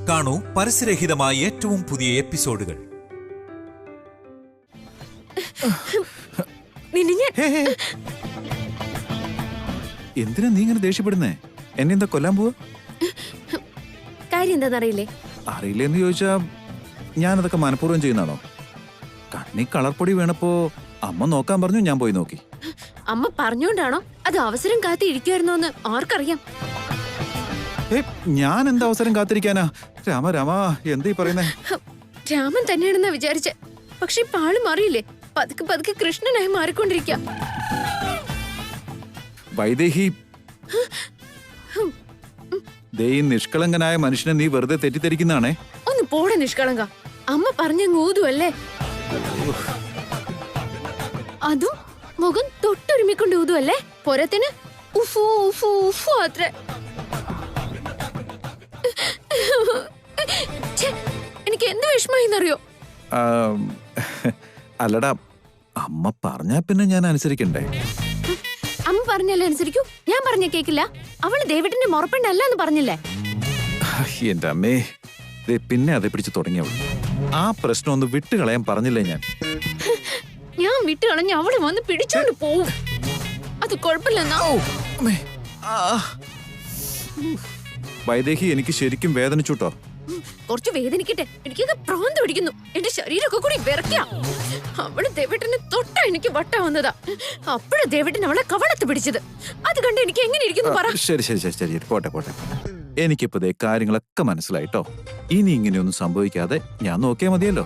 കാണൂ പരസ്യരഹിതമായ ഏറ്റവും പുതിയ എപ്പിസോഡുകൾ. എന്തിനാ നീ ഇങ്ങനെ ദേഷ്യപ്പെടുന്നേ? എന്നെ എന്താ കൊല്ലാൻ പോവാ? കാര്യം എന്താണെന്നറിയില്ലേ? അറിയില്ലെന്ന് ചോദിച്ചാ ഞാനതൊക്കെ മനഃപൂർവ്വം ചെയ്യുന്നതാണോ? കണ്ണി കളർപ്പൊടി വീണപ്പോ അമ്മ നോക്കാൻ പറഞ്ഞു, ഞാൻ പോയി നോക്കി. അമ്മ പറഞ്ഞോണ്ടാണോ അത് അവസരം കാത്തി ഇരിക്കുവായിരുന്നോന്ന് ആർക്കറിയാം? ഞാൻ എന്താ അവസരം കാത്തിരിക്കാനാ? രാമ രാമ എന്താ ഈ പറയുന്നേ? രാമൻ തന്നെയാണെന്നാ വിചാരിച്ചെ. പക്ഷെ ഇപ്പൊ ആള് മാറിയില്ലേ? പതുക്കെ പതുക്കെ കൃഷ്ണനായി മാറിക്കൊണ്ടിരിക്കുക. വൈദേഹി, നിഷ്കളങ്കനായ മനുഷ്യനെ നീ വെറുതെ തെറ്റിദ്ധരിക്കുന്നതാണേ. ഒന്ന് പോടെ നിഷ്കളങ്ക. അമ്മ പറഞ്ഞങ്ങ് ഊതുവല്ലേ? അതും മുഖം തൊട്ടൊരുമിക്കൊണ്ട് ഊതുവല്ലേ? പോരത്തിന് ഉഫു ഉഫു ഉഫു അത്ര. എനിക്ക് എന്ത് വിഷമായിന്നറിയോ? അല്ലടാ, അമ്മ പറഞ്ഞാ പിന്നെ ഞാൻ അനുസരിക്കണ്ടേ? അമ്മ പറഞ്ഞല്ലേ അനുസരിക്കൂ? ഞാൻ പറഞ്ഞ കേക്കില്ല. അവള് ദേവട്ടിന്റെ മുറപ്പെണ്ണല്ല എന്ന് പറഞ്ഞില്ലേ? എന്റെ അമ്മേ, പിന്നെ അതെ പിടിച്ചു തുടങ്ങിയവൾ. ആ പ്രശ്നം ഒന്ന് വിട്ടുകളയാൻ പറഞ്ഞില്ലേ ഞാൻ? ഞാൻ വിട്ടുകളഞ്ഞ അവള് വന്ന് പിടിച്ചോണ്ട് പോവും. അത് കുഴപ്പമില്ലെന്നാ. വൈദേഹി, എനിക്ക് ശരിക്കും വേദനിച്ചുട്ടോ. കുറച്ച് വേദനിക്കട്ടെ, എനിക്കൊക്കെ ഭ്രാന്ത് പിടിക്കുന്നു. എന്റെ ശരീരമൊക്കെ കൂടി വിറയ്ക്ക. അവള് ദേവട്ടിനെ തൊട്ട എനിക്ക് വട്ടാവുന്നതാ. അപ്പോഴാ ദേവട്ടൻ അവളെ കവളത്ത് പിടിച്ചത്. അത് കണ്ട് എനിക്ക് എങ്ങനെ ഇരിക്കുന്നു പറ. ശരി ശരി ശരി ശരി, പോട്ടെ പോട്ടെ. എനിക്കിപ്പോ കാര്യങ്ങളൊക്കെ മനസ്സിലായിട്ടോ. ഇനി ഇങ്ങനെയൊന്നും സംഭവിക്കാതെ ഞാൻ നോക്കിയാ മതിയല്ലോ.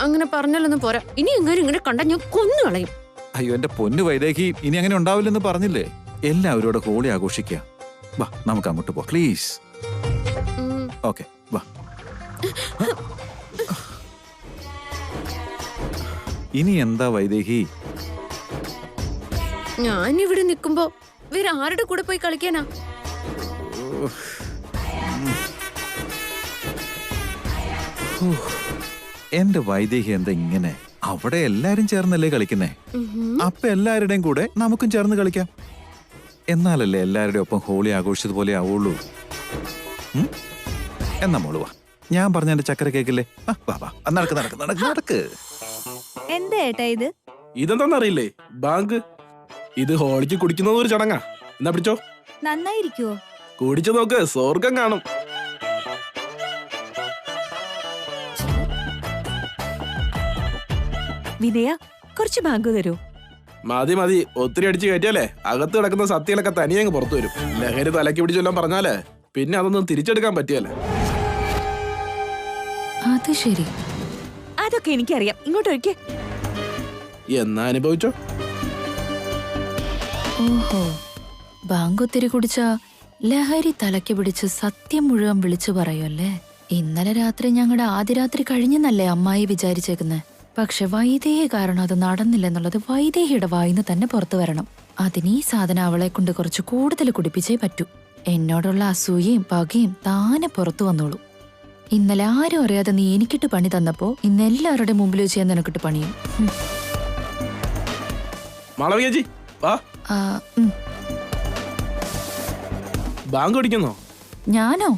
അങ്ങനെ പറഞ്ഞാലൊന്നും പോരാ. ഇനി എങ്ങാനും ഇങ്ങനെ കണ്ട ഞാൻ കൊന്നു കളയും. അയ്യോ എന്റെ പൊന്നു വൈദേഹി, ഇനി അങ്ങനെ ഉണ്ടാവില്ലെന്ന് പറഞ്ഞില്ലേ? എല്ലാവരോടെ ഹോളി ആഘോഷിക്കുക. വാ, നമുക്ക് അങ്ങോട്ട് പോ പ്ലീസ്. ഓക്കെ, വാ. ഇനി എന്താ വൈദേഹി? ഞാൻ ഇവിടെ നിൽക്കുമ്പോ വേറെ ആരുടെ കൂടെ പോയി കളിക്കാനാ? എന്റെ വൈദേഹി എന്താ ഇങ്ങനെ? അവിടെ എല്ലാരും ചേർന്നല്ലേ കളിക്കുന്നേ? അപ്പൊ എല്ലാവരുടെയും കൂടെ നമുക്കും ചേർന്ന് കളിക്കാം. എന്നാലല്ലേ എല്ലാവരുടെയും ഒപ്പം ഹോളി ആഘോഷിച്ചതുപോലെ ആവുള്ളൂ. എന്നാ മോള് വാ, ഞാൻ പറഞ്ഞ എന്റെ ചക്കര കേക്കില്ലേ? നടക്ക് നടക്ക് നടക്ക് നടക്ക്. എന്താ ഏട്ടാ ഇത്? ഇതെന്താന്നറിയില്ലേ? ബാങ്ക്. ഇത് ഹോളിക്ക് കുടിക്കുന്നത് ഒരു ചടങ്ങാ. എന്നാ പിടിച്ചോ. നന്നായിരിക്കുവോ? കുടിച്ചു നോക്ക്, സ്വർഗം കാണും. വിനയ, കുറച്ച് ബാങ്ക് തരൂ. മതി മതി, ഒത്തിരി അടിച്ചു കയറ്റിയാലേ അകത്ത് കിടക്കുന്ന സത്യങ്ങളൊക്കെ തനിയെ അങ്ങ് പുറത്തു വരും. ലഹരി തലയ്ക്ക് പിടിച്ചെല്ലാം പറഞ്ഞാലേ പിന്നെ അതൊന്നും തിരിച്ചെടുക്കാൻ പറ്റിയല്ലേ. അത് ശരി, അതൊക്കെ എനിക്കറിയാം. ഇങ്ങോട്ട് ഒഴിക്കേ. എന്നാ അനുഭവിച്ചോ. ഓഹോ, ബാങ്ക് ഒത്തിരി കുടിച്ചാ ലഹരി തലയ്ക്ക് പിടിച്ച് സത്യം മുഴുവൻ വിളിച്ചു പറയുമല്ലേ? ഇന്നലെ രാത്രി ഞങ്ങളുടെ ആദ്യ രാത്രി കഴിഞ്ഞെന്നല്ലേ അമ്മായി വിചാരിച്ചേക്കുന്നെ? പക്ഷെ വൈദേഹി കാരണം അത് നടന്നില്ലെന്നുള്ളത് വൈദേഹിയുടെ വായിന്ന് തന്നെ പുറത്തു വരണം. അതിന് ഈ സാധനം അവളെ കൊണ്ട് കുറച്ച് കൂടുതൽ കുടിപ്പിച്ചേ പറ്റൂ. എന്നോടുള്ള അസൂയയും പകയും താനെ പുറത്തു വന്നോളൂ. ഇന്നലെ ആരും അറിയാതെ നീ എനിക്കിട്ട് പണി തന്നപ്പോ ഇന്ന് എല്ലാവരുടെ മുമ്പിൽ വെച്ച് ഞാൻ നിനക്കിട്ട് പണിയും. ബാങ്ക് കുടിക്കുന്നോ? ഞാനോ?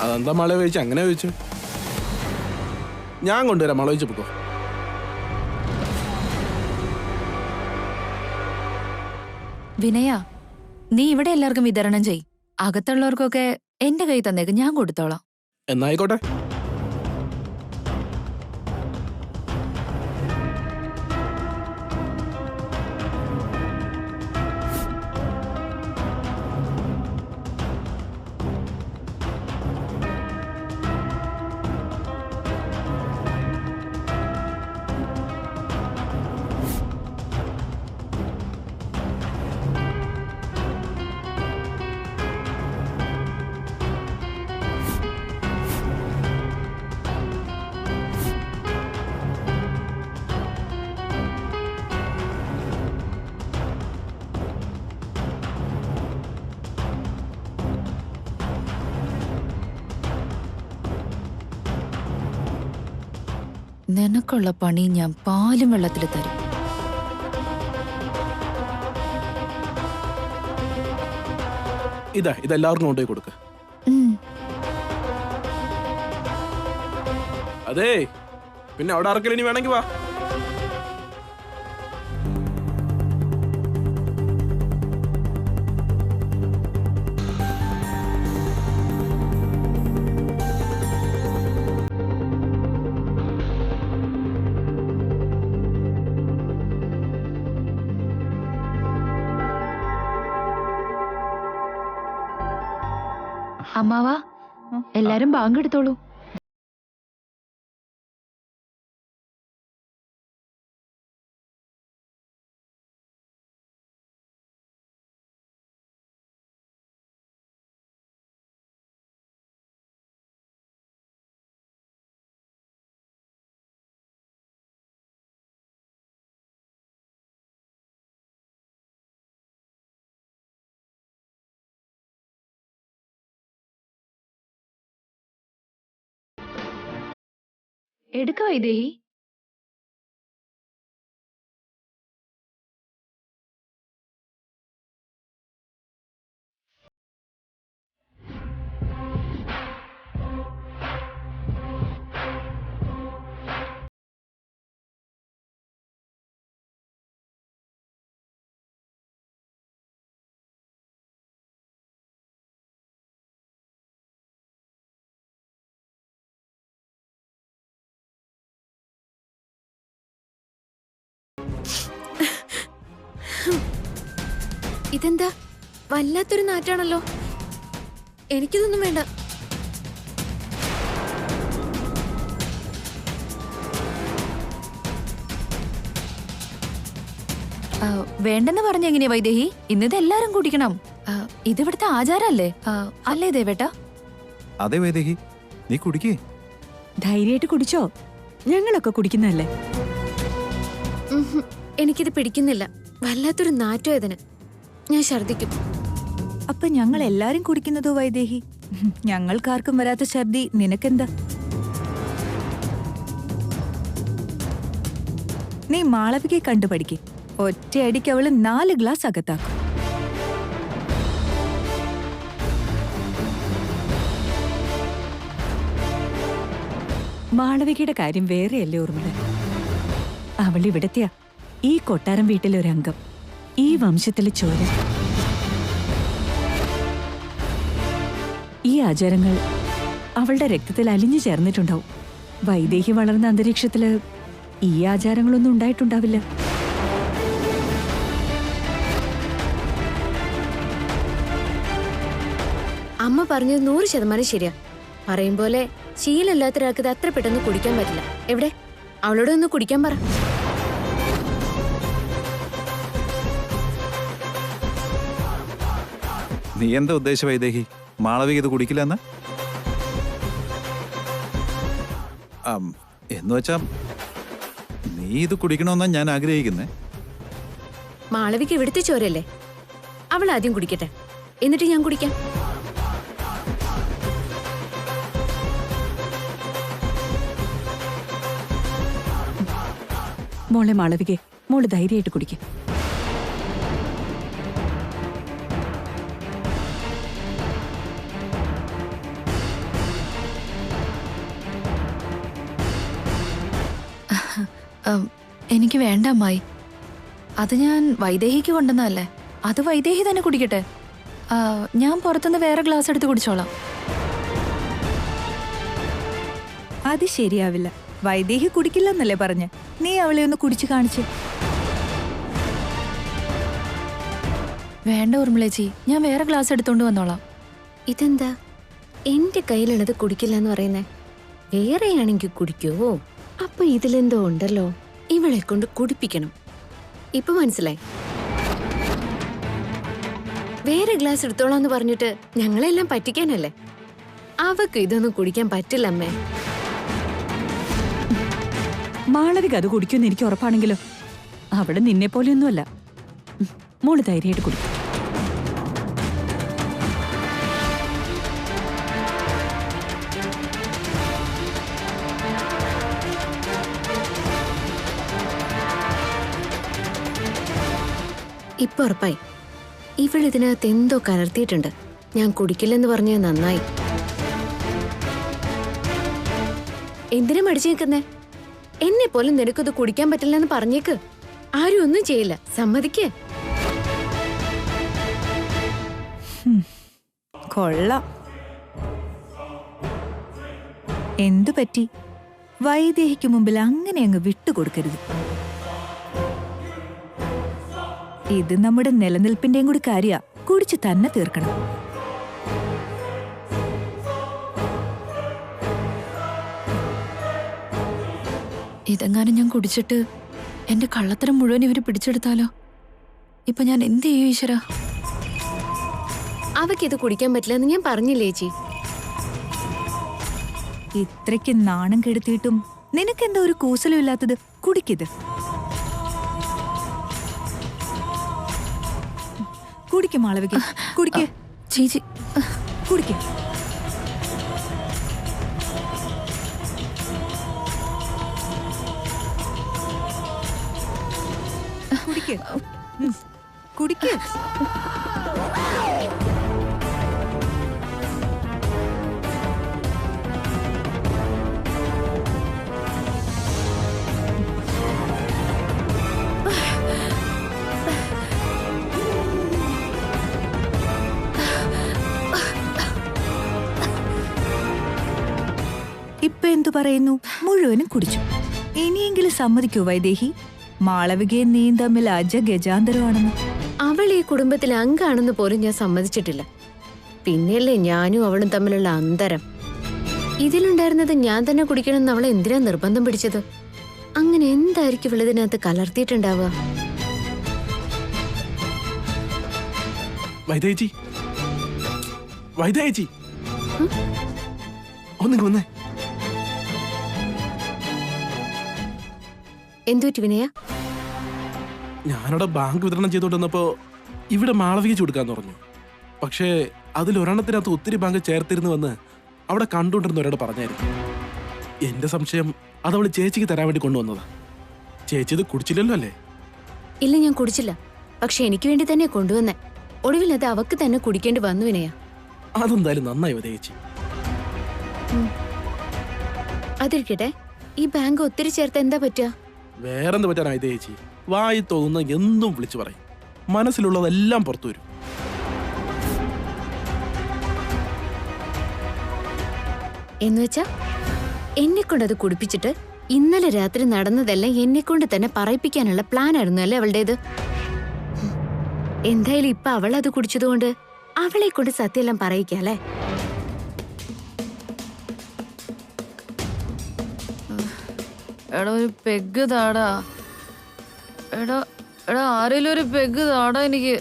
അതെന്താ മള ചോദിച്ചു? അങ്ങനെ ചോദിച്ചു. ഞാൻ കൊണ്ടുവരാം, മള ചോദിച്ചു പൊക്കോ. വിനയ, നീ ഇവിടെ എല്ലാവർക്കും വിതരണം ചെയ്. അകത്തുള്ളവർക്കൊക്കെ എന്റെ കൈ തന്നേക്ക്, ഞാൻ കൊടുത്തോളാം. എന്നായിക്കോട്ടെ. നിനക്കുള്ള പണി ഞാൻ പാലും വെള്ളത്തിൽ തരും. ഇതെല്ലാവർക്കും കൊണ്ടുപോയി കൊടുക്ക. അതേ പിന്നെ അവിടെ ആർക്കെങ്കിലും ഇനി വേണമെങ്കിൽ വാ. അമ്മാവാ എല്ലാരും ബാങ്ക് എടുത്തോളൂ. എടുക്ക വൈദേഹി. ഇതെന്താ വല്ലാത്തൊരു നാറ്റാണല്ലോ. എനിക്കിതൊന്നും വേണ്ട. വേണ്ടെന്ന് പറഞ്ഞ എങ്ങനെയാ വൈദേഹി? ഇന്നത് എല്ലാരും കുടിക്കണം. ഇതിവിടുത്തെ ആചാരല്ലേ? അല്ലേ ദേവേട്ടാ? അതെ വൈദേഹി, നീ കുടിക്കേ. ധൈര്യമായിട്ട് കുടിച്ചോ, ഞങ്ങളൊക്കെ കുടിക്കുന്നതല്ലേ. എനിക്കിത് പിടിക്കുന്നില്ല. വല്ലാത്തൊരു നാറ്റുവേദന. ഞാൻ ഛർദിക്കും. അപ്പൊ ഞങ്ങൾ എല്ലാരും കുടിക്കുന്നതോ വൈദേഹി? ഞങ്ങൾക്കാർക്കും വരാത്ത ഛർദി നിനക്കെന്താ? നീ മാളവികയെ കണ്ടു പഠിക്ക്. ഒറ്റയടിക്ക് അവള് 4 ഗ്ലാസ് അകത്താക്കും. മാളവികയുടെ കാര്യം വേറെയല്ലേ ഊർമിള? അവൾ ഇവിടത്തെയാ, ഈ കൊട്ടാരം വീട്ടിലൊരംഗം, ഈ വംശത്തിലെ ചോര. ഈ ആചാരങ്ങൾ അവളുടെ രക്തത്തിൽ അലിഞ്ഞു ചേർന്നിട്ടുണ്ടാവും. വൈദേഹി വളർന്ന അന്തരീക്ഷത്തില് ഈ ആചാരങ്ങളൊന്നും ഉണ്ടായിട്ടുണ്ടാവില്ല. അമ്മ പറഞ്ഞത് 100% ശരിയാ. പറയും പോലെ ശീലമില്ലാത്ത ഒരാൾക്ക് ഇത് അത്ര പെട്ടെന്ന് കുടിക്കാൻ പറ്റില്ല. എവിടെ അവളോട് ഒന്ന് കുടിക്കാൻ പറ. നീ എന്താ ഉദ്ദേശ വൈദേഹി? മാളവിക ഇത് കുടിക്കില്ലെന്ന്? എന്ന് വെച്ചാ നീ ഇത് കുടിക്കണമെന്നാ ഞാൻ ആഗ്രഹിക്കുന്നേ. മാളവിക്ക് ഇവിടുത്തെ ചോരല്ലേ, അവൾ ആദ്യം കുടിക്കട്ടെ, എന്നിട്ട് ഞാൻ കുടിക്കാം. മോളെ മാളവികെ, മോള് ധൈര്യമായിട്ട് കുടിക്കും. എനിക്ക് വേണ്ട അമ്മായി. അത് ഞാൻ വൈദേഹിക്ക് കൊണ്ടുവന്നതല്ലേ, അത് വൈദേഹി തന്നെ കുടിക്കട്ടെ. ഞാൻ പുറത്തുനിന്ന് വേറെ ഗ്ലാസ് എടുത്ത് കുടിച്ചോളാം. അത് ശരിയാവില്ല. വൈദേഹി കുടിക്കില്ലെന്നല്ലേ പറഞ്ഞ്? നീ അവളെ ഒന്ന് കുടിച്ചു കാണിച്ച്. വേണ്ട ഊർമിളേച്ചി, ഞാൻ വേറെ ഗ്ലാസ് എടുത്തോണ്ട് വന്നോളാം. ഇതെന്താ എന്റെ കയ്യിലുള്ളത് കുടിക്കില്ല എന്ന് പറയുന്നേ? വേറെയാണെങ്കിൽ കുടിക്കുവോ? അപ്പൊ ഇതിലെന്തോ ഉണ്ടല്ലോ. ഇവളെ കൊണ്ട് കുടിപ്പിക്കണം. ഇപ്പൊ മനസ്സിലായി. വേറെ ഗ്ലാസ് എടുത്തോളാന്ന് പറഞ്ഞിട്ട് ഞങ്ങളെല്ലാം പറ്റിക്കാനല്ലേ? അവക്ക് ഇതൊന്നും കുടിക്കാൻ പറ്റില്ല അമ്മേ. മാളവിക അത് കുടിക്കുമെന്ന് എനിക്ക് ഉറപ്പാണെങ്കിലോ? അവിടെ നിന്നെ പോലെയൊന്നുമല്ല. മോള് ധൈര്യമായിട്ട് കുടിക്കും. ഇപ്പൊ ഉറപ്പായി. ഇവളിതിനകത്ത് എന്തോ കലർത്തിയിട്ടുണ്ട്. ഞാൻ കുടിക്കില്ലെന്ന് പറഞ്ഞത് നന്നായി. എന്തിനാ മടിച്ചു നിൽക്കുന്നേ? എന്നെ പോലും നിനക്കത് കുടിക്കാൻ പറ്റില്ലെന്ന് പറഞ്ഞേക്ക്. ആരും ഒന്നും ചെയ്യില്ല, സമ്മതിക്കേ. കൊള്ളാം. എന്തു പറ്റി? വൈദേഹിക്ക് മുമ്പിൽ അങ്ങനെ അങ്ങ് വിട്ടുകൊടുക്കരുത്. ഇത് നമ്മുടെ നിലനിൽപ്പിന്റെയും കൂടി കാര്യ. കുടിച്ചു തന്നെ തീർക്കണം. ഇതെങ്ങാനും ഞാൻ കുടിച്ചിട്ട് എന്റെ കള്ളത്തരം മുഴുവൻ ഇവര് പിടിച്ചെടുത്താലോ? ഇപ്പൊ ഞാൻ എന്ത് ചെയ്യും ഈശ്വര? അവക്കിത് കുടിക്കാൻ പറ്റില്ലെന്ന് ഞാൻ പറഞ്ഞില്ലേ ചേച്ചി. ഇത്രയ്ക്ക് നാണം കെടുത്തിയിട്ടും നിനക്കെന്താ ഒരു കൂസലും ഇല്ലാത്തത്? കുടിക്കിത്. കുടിക്കും മാളവിക, കുടിക്ക്. ചേച്ചി കുടിക്ക്. കുടിക്ക്. കുടിക്ക്. ഇപ്പൊ എന്തു പറയുന്നു? മുഴുവനും കുടിച്ചു. ഇനിയെങ്കിലും സമ്മതിക്കൂ വൈദേഹി, മാളവികയും നീയും തമ്മിൽ അജഗജാന്തരമാണെന്ന്. അവൾ ഈ കുടുംബത്തിലെ അംഗാണെന്ന് പോലും ഞാൻ സമ്മതിച്ചിട്ടില്ല. പിന്നെയല്ലേ ഞാനും അവളും തമ്മിലുള്ള അന്തരം. ഇതിലുണ്ടായിരുന്നത് ഞാൻ തന്നെ കുടിക്കണമെന്ന് അവളെ എന്തിനാ നിർബന്ധം പിടിച്ചത്? അങ്ങനെ എന്തായിരിക്കും ഇവളിതിനകത്ത് കലർത്തിയിട്ടുണ്ടാവുക? വൈദേഹി, വൈദേഹി, ഒന്നിങ്ങ് വന്നേ. എന്തുപറ്റി വിനയ? ഞാനവിടെ ബാങ്ക് വിതരണം ചെയ്തോണ്ടിരുന്നപ്പോ ഇവിടെ മാളവിക കൊടുക്കാന്ന് പറഞ്ഞു. പക്ഷേ അതിലൊരെണ്ണത്തിനകത്ത് ഒത്തിരി ബാങ്ക് ചേർത്തിരുന്നുവെന്ന് അവിടെ കണ്ടുകൊണ്ടിരുന്ന ഒരാട് പറഞ്ഞായിരുന്നു. എന്റെ സംശയം അതവള് ചേച്ചിക്ക് തരാൻ വേണ്ടി കൊണ്ടുവന്നതാ. ചേച്ചി ഇത് കുടിച്ചില്ലല്ലോ അല്ലേ? ഇല്ല, ഞാൻ കുടിച്ചില്ല. പക്ഷെ എനിക്ക് വേണ്ടി തന്നെ കൊണ്ടുവന്നേ. ഒടുവിൽ അത് അവക്ക് തന്നെ കുടിക്കേണ്ടി വന്നു വിനയ. അതെന്തായാലും നന്നായി ചേച്ചി. അതിരിക്കട്ടെ, ഈ ബാങ്ക് ഒത്തിരി ചേർത്ത് എന്താ പറ്റുക? വേറെന്ത് പറ്റാനായി ചേച്ചി? വായി തോന്നുന്ന എന്തും വിളിച്ചു പറയും. മനസ്സിലുള്ളതെല്ലാം പുറത്തു വരും. എന്നുവെച്ചാ എന്നെ കൊണ്ടത് കുടിപ്പിച്ചിട്ട് ഇന്നലെ രാത്രി നടന്നതെല്ലാം എന്നെ കൊണ്ട് തന്നെ പറയിപ്പിക്കാനുള്ള പ്ലാൻ ആയിരുന്നു അല്ലേ അവളുടേത്? എന്തായാലും ഇപ്പൊ അവൾ അത് കുടിച്ചതുകൊണ്ട് അവളെ കൊണ്ട് സത്യമെല്ലാം പറയിക്കല്ലേ? എടാ ഒരു പെഗ് താടാ. എടാ എടാ ആരെങ്കിലും ഒരു പെഗ് താടാ. എനിക്ക്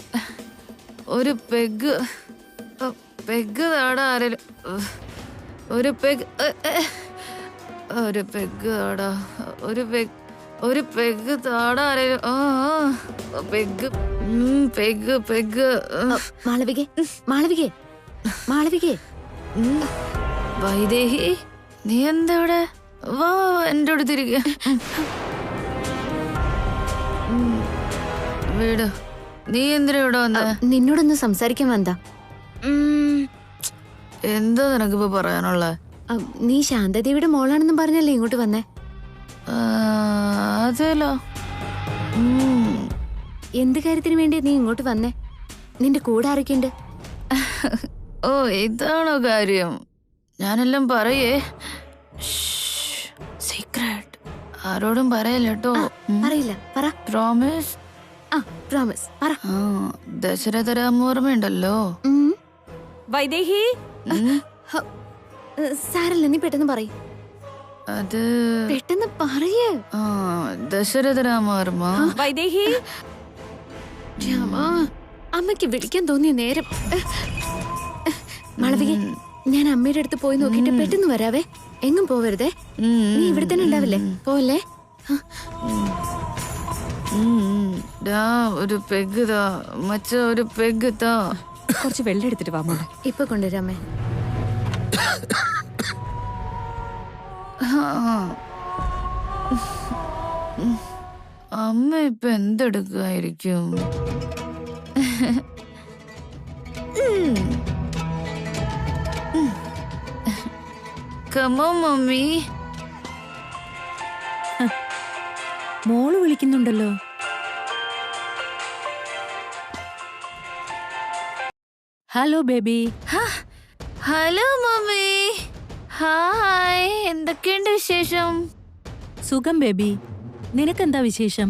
ഒരു പെഗ് താടാ. ആരെങ്കിലും ഒരു പെഗ് താടാ. ഒരു പെഗ് താടാ. ആരെങ്കിലും പെഗ്. മാളവികേ, മാളവികേ, മാളവികേ. വൈദേഹി, നീ എന്താ ഇവിടെ? വാ എന്റെ അടുത്ത് തിരികെ വീട്. നീ എന്തിനാ ഇവിടെ വന്നേ? നിന്നോടൊന്ന് സംസാരിക്കാൻ വന്നാ. എന്താ നിനക്കിപ്പോ പറയാനുള്ള? നീ ശാന്തദേവിയുടെ മോളാണെന്ന് പറഞ്ഞല്ലേ ഇങ്ങോട്ട് വന്നേ? അതേലോ. എന്ത് കാര്യത്തിന് വേണ്ടി നീ ഇങ്ങോട്ട് വന്നേ? നിന്റെ കൂടെ ആരൊക്കെയുണ്ട്? ഓ ഇതാണോ കാര്യം? ഞാനെല്ലാം പറയേ. സീക്രട്ട് ആരോടും പറയല്ലോ. പറയില്ല, പറ. പ്രോമിസ്? പ്രോമിസ്, പറ. ദശരഥ രാമോർമ്മയുണ്ടല്ലോ. വൈദേഹി, സാരല്ല, നീ പെട്ടെന്ന് പറയ്. അത് പെട്ടെന്ന് പറയേ. ദശരഥ രാമോർമ്മ. വൈദേഹി. അമ്മയ്ക്ക് വിളിക്കാൻ തോന്നിയ നേരം. മാളവികേ, ഞാൻ അമ്മയുടെ അടുത്ത് പോയി നോക്കിട്ട് പെട്ടെന്ന് വരാവേ. എങ്ങും പോവരുതേ. നീ ഇവിടെ തന്നെ ഉണ്ടാവില്ലേ? പോവല്ലേ? ഒരു പെഗ് താ മച്ച, ഒരു പെഗ് താ. കുറച്ച് വെള്ളം എടുത്തിട്ട് വാ മോളെ. ഇപ്പൊ കൊണ്ടുവരാമേ. അമ്മ ഇപ്പൊ എന്തെടുക്കായിരിക്കും? Come on, mommy. മോള് വിളിക്കുന്നുണ്ടല്ലോ. Hello baby. Hello mummy. Hi, എന്തൊക്കെയുണ്ട് വിശേഷം? സുഖം ബേബി. നിനക്കെന്താ വിശേഷം?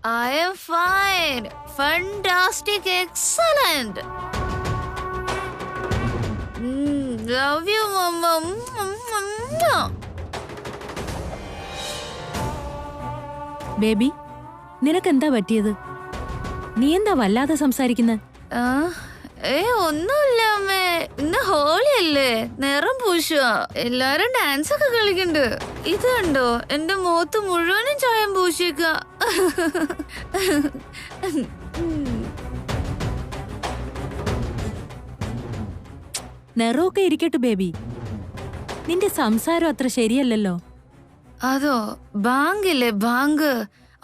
I am fine. Fantastic. Excellent. Love you, Mama. Baby, നിനക്കെന്താ പറ്റിയത്? നീ എന്താ വല്ലാതെ സംസാരിക്കുന്നത്? ഒന്നുമില്ല അമ്മേ. ഇന്ന് ഹോളി അല്ലേ, നിറം പൂശുക, എല്ലാരും ഡാൻസ് ഒക്കെ കളിക്കണ്ട്. ഇത് കണ്ടോ, എന്റെ മുഖത്ത് മുഴുവനും ചായം പൂശിക്ക. നിറമൊക്കെ ഇരിക്കട്ടെ ബേബി, നിന്റെ സംസാരം അത്ര ശരിയല്ലല്ലോ. അതോ, ബാങ്ക് ഇല്ലേ, ബാങ്ക്,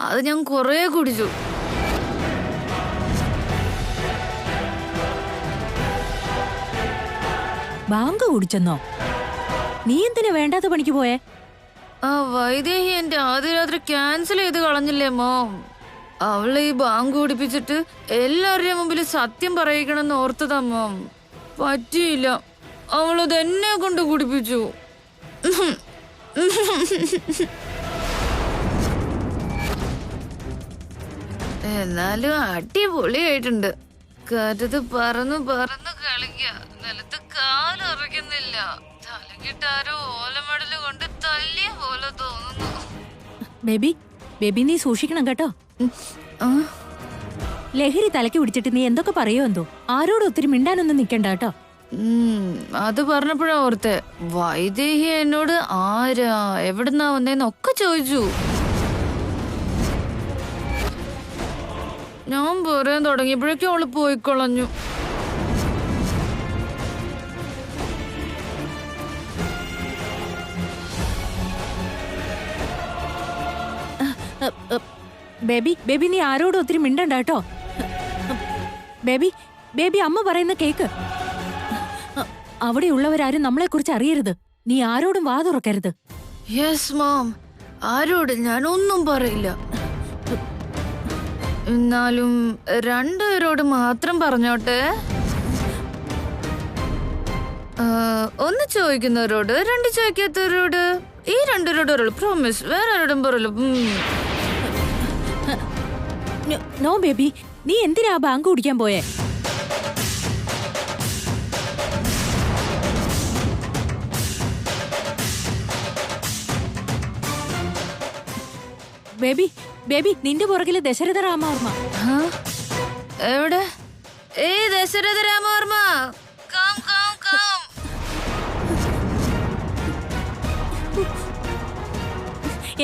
അത് ഞാൻ കൊറേ കുടിച്ചു. ബാങ്ക് കുടിച്ചെന്നോ? നീ എന്തിനാ വേണ്ടാത്ത പണിക്ക് പോയേ? ആ വൈദേഹി എന്റെ ആദ്യ രാത്രി ക്യാൻസൽ ചെയ്ത് കളഞ്ഞില്ലേ മോം. അവളെ ഈ ബാങ്ക് കുടിപ്പിച്ചിട്ട് എല്ലാവരുടെയും മുമ്പിൽ സത്യം പറയിക്കണമെന്ന് ഓർത്തതാ മോം. പറ്റിയില്ല, അവളത് എന്നെ കൊണ്ട് കുടിപ്പിച്ചു. എന്നാലും അടിപൊളിയായിട്ടുണ്ട്. കാറ്റത്ത് പറന്ന് പറന്ന് കളിക്ക, നിലത്ത് കാലുറയ്ക്കുന്നില്ല. തലകിട്ടാരോ ഓലമടല് കൊണ്ട് തല്ലിയ പോലെ തോന്നുന്നു. ബേബി, ബേബി നീ സൂക്ഷിക്കണം കേട്ടോ. ലഹരി തലയ്ക്ക് പിടിച്ചിട്ട് നീ എന്തൊക്കെ പറയോ എന്തോ. ആരോടും ഒത്തിരി മിണ്ടാനൊന്നും നിക്കണ്ട കേട്ടോ. അത് പറഞ്ഞപ്പോഴാ ഓർത്തെ, വൈദേഹി എന്നോട് ആരാ എവിടുന്നാ വന്നേന്നൊക്കെ ചോദിച്ചു. ഞാൻ പറയാൻ തുടങ്ങിയപ്പോഴേക്കും അവള് പോയിക്കളഞ്ഞു. ബേബി, ബേബി നീ ആരോടും ഒത്തിരി മിണ്ടണ്ട കേട്ടോ. ബേബി, ബേബി അമ്മ പറയുന്ന കേക്ക്. അവിടെയുള്ളവരാരും നമ്മളെ കുറിച്ച് അറിയരുത്. നീ ആരോടും വാ തുറക്കരുത്. യെസ് മോം, ആരോടും ഞാനൊന്നും പറയില്ല. എന്നാലും രണ്ടുപേരോട് മാത്രം പറഞ്ഞോട്ടെ. ഒന്ന് ചോദിക്കുന്നവരോട്, രണ്ട് ചോദിക്കാത്തവരോട്, ഈ രണ്ടുപേരോട് പ്രോമിസ്. വേറെ ആരോടും പറയല്ലോ. നോ ബേബി, നീ എന്തിനാ ബാങ്ക് കുടിക്കാൻ പോയേ? ബേബി, ബേബി നിന്റെ പുറകില് ദശരഥ രാമവർമ്മ. എവിടെ? ഏയ് Dasharatha Ramavarma, come come come.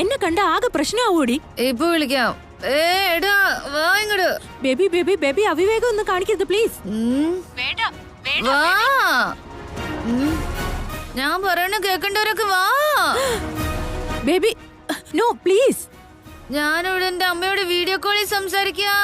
എന്നെ കണ്ട ആകെ പ്രശ്നമാവൂടി. ഇപ്പൊ വിളിക്കാം. എടാ വാ ഇങ്ങട്. ബേബി, ബേബി, ബേബി അവിവേകം ഒന്നും കാണിക്കരുത് പ്ലീസ്. വാ, ഞാൻ പറയണ കേക്കണ്ടവരൊക്കെ വാ. Baby no please. ഞാനിവിടെ എന്റെ അമ്മയോട് വീഡിയോ കോളിൽ സംസാരിക്കാ.